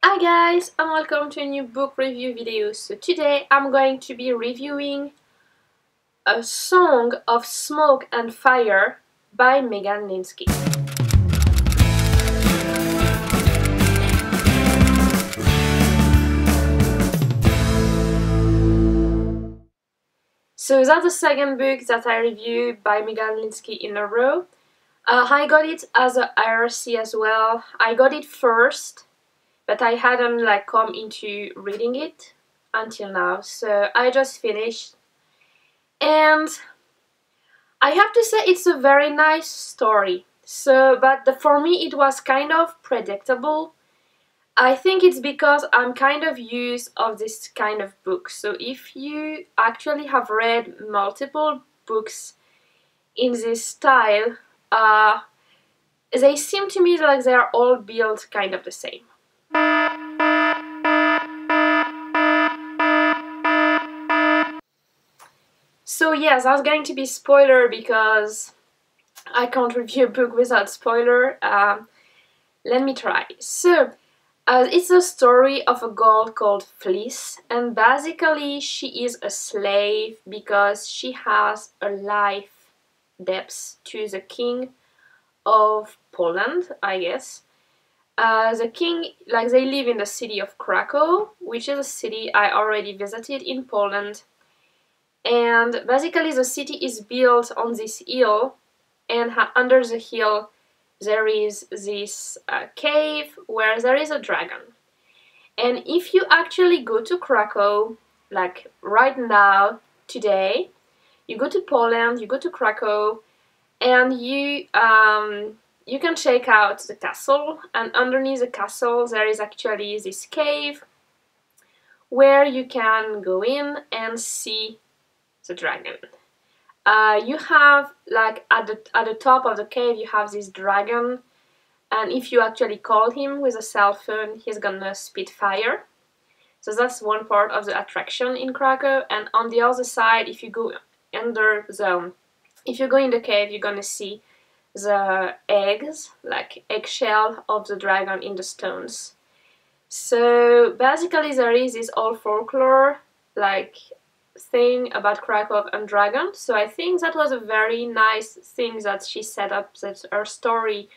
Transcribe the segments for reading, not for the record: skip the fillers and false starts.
Hi guys, and welcome to a new book review video. So today I'm going to be reviewing A Song of Smoke and Fire by Megan Linski. So that's the second book that I reviewed by Megan Linski in a row. I got it as a IRC as well. I got it first, but I hadn't come into reading it until now, so I just finished. And I have to say it's a very nice story. But for me it was kind of predictable. I think it's because I'm kind of used of this kind of book. So if you actually have read multiple books in this style, they seem to me like they are all built kind of the same. So yes, that's going to be spoiler because I can't review a book without spoiler. Let me try. So, it's a story of a girl called Fliss, and basically she is a slave because she has a life debt to the king of Poland, I guess. The king, they live in the city of Kraków, which is a city I already visited in Poland. And basically the city is built on this hill, and under the hill there is this cave where there is a dragon. And if you actually go to Kraków, like right now, today, you go to Poland, you go to Kraków, and you can check out the castle, and underneath the castle there is actually this cave where you can go in and see the dragon. You have at the top of the cave you have this dragon, and if you actually call him with a cell phone he's gonna spit fire. So that's one part of the attraction in Kraków. And on the other side, if you go in the cave, you're gonna see the eggs, like eggshell of the dragon in the stones. So basically there is this old folklore thing about Kraków and dragons. So I think that was a very nice thing that she set up, that her story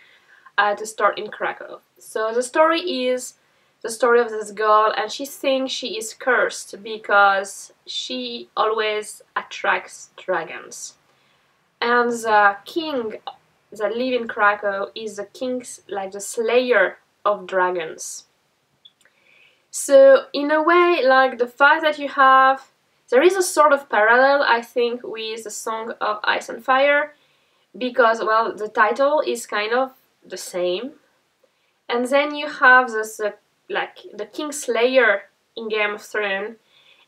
to start in Kraków. So the story is the story of this girl, and she thinks she is cursed because she always attracts dragons. And the king that lives in Kraków is the king's, the slayer of dragons. So in a way, the fact that you have, there is a sort of parallel, I think, with the Song of Ice and Fire, because, well, the title is kind of the same. And then you have this, the King Slayer in Game of Thrones,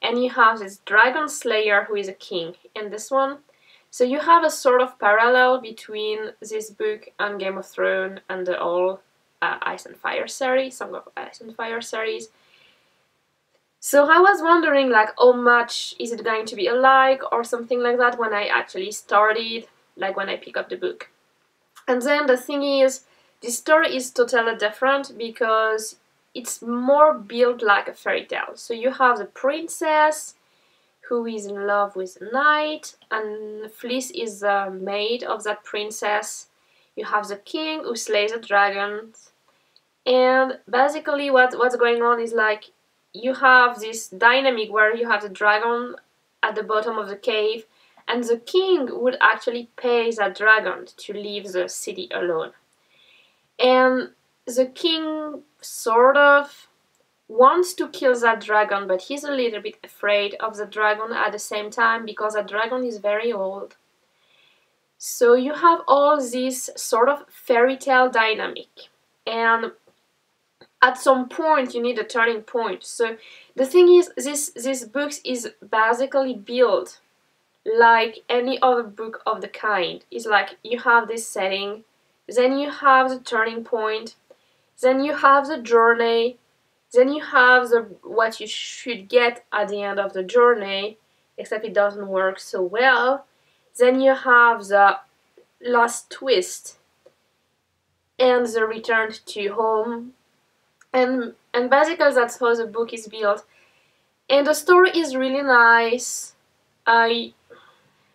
and you have this Dragon Slayer who is a king in this one. So you have a sort of parallel between this book and Game of Thrones and the old Ice and Fire series, Song of Ice and Fire series. So I was wondering how much is it going to be alike or something like that when I actually started, when I pick up the book. And then the thing is, this story is totally different because it's more built like a fairy tale. So you have the princess who is in love with the knight, and Fliss is the maid of that princess. You have the king who slays the dragons. And basically what's going on is you have this dynamic where you have the dragon at the bottom of the cave, and the king would actually pay that dragon to leave the city alone. And the king sort of wants to kill that dragon, but he's a little bit afraid of the dragon at the same time because that dragon is very old. So you have all this sort of fairy tale dynamic, and at some point you need a turning point. So the thing is, this book is basically built like any other book of the kind. It's you have this setting, then you have the turning point, then you have the journey, then you have what you should get at the end of the journey, except it doesn't work so well. Then you have the last twist and the return to home. And And basically that's how the book is built. And the story is really nice.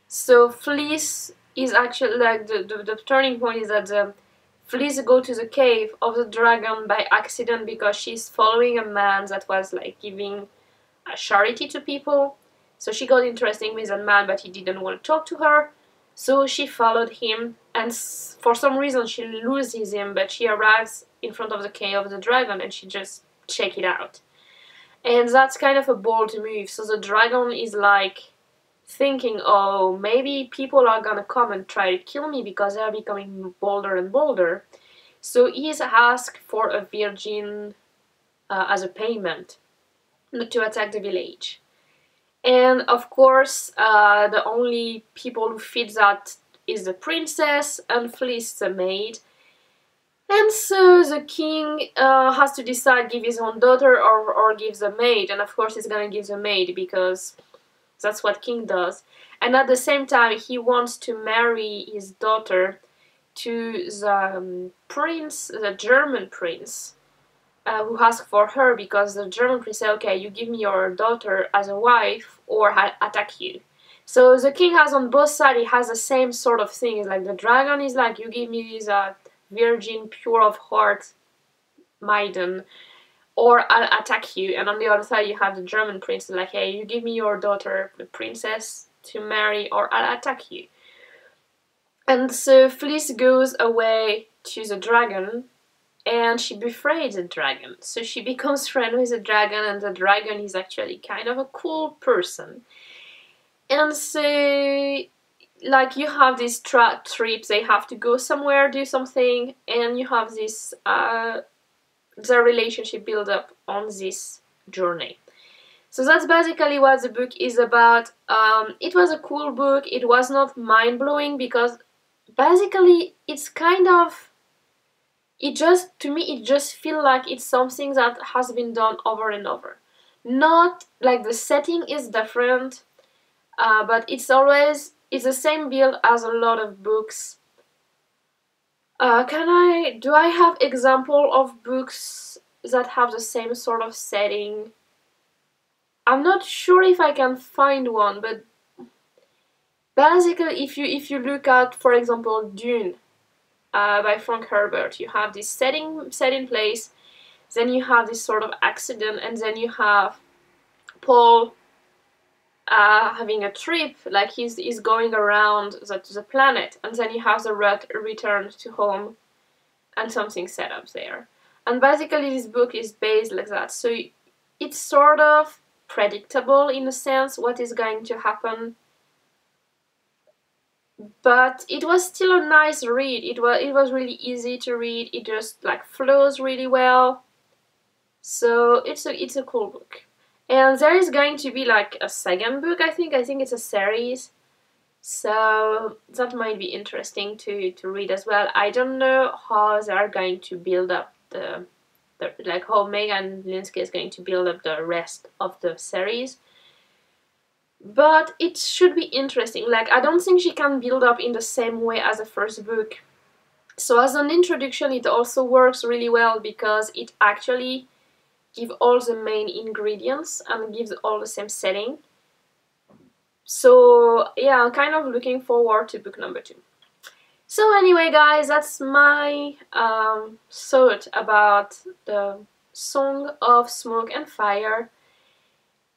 So Fleece is actually like the turning point is that the Fleece go to the cave of the dragon by accident because she's following a man that was like giving a charity to people. So she got interested with that man, but he didn't want to talk to her. So she followed him, and for some reason she loses him, but she arrives in front of the cave of the dragon and she just check it out. And that's kind of a bold move. So the dragon is like thinking, oh, maybe people are gonna come and try to kill me because they're becoming bolder and bolder. So he's asked for a virgin as a payment to attack the village. And of course, the only people who fit that is the princess and Fleece the maid. And so the king has to decide give his own daughter or give the maid. And of course he's gonna give the maid because that's what king does. And at the same time he wants to marry his daughter to the prince, the German prince, who asked for her because the German prince said, okay, you give me your daughter as a wife or I'll attack you. So the king has on both sides, he has the same sort of thing. It's like the dragon is like, you give me this virgin, pure of heart, maiden, or I'll attack you. And on the other side you have the German prince like, hey, you give me your daughter, the princess, to marry or I'll attack you. And so Fleece goes away to the dragon and she befriends the dragon. So she becomes friends with the dragon, and the dragon is actually kind of a cool person. And so like you have these trips, they have to go somewhere, do something, and you have this their relationship build up on this journey. So that's basically what the book is about. It was a cool book. It was not mind-blowing because basically it's kind of, to me it just feels like it's something that has been done over and over. Not like the setting is different, but it's the same build as a lot of books. Do I have example of books that have the same sort of setting? I'm not sure if I can find one, but basically if you look at, for example, Dune by Frank Herbert, you have this setting set in place, then you have this sort of accident, and then you have Paul having a trip, like he's going around the planet, and then you have the return to home and something set up there. And basically this book is based like that, so it's sort of predictable in a sense what is going to happen, but it was still a nice read. It was really easy to read. It just like flows really well, so it's a cool book. And there is going to be like a second book, I think it's a series, so that might be interesting to read as well. I don't know how they are going to build up like how Megan Linski is going to build up the rest of the series, but it should be interesting. Like, I don't think she can build up in the same way as the first book. So as an introduction it also works really well because it actually gives all the main ingredients and gives all the same setting. So yeah, I'm kind of looking forward to book number 2. So anyway guys, that's my thought about the Song of Smoke and Fire.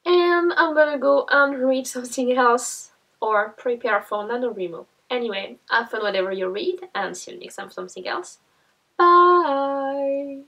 And I'm gonna go and read something else or prepare for NaNoWriMo. Anyway, have fun whatever you read and see you next time for something else. Bye!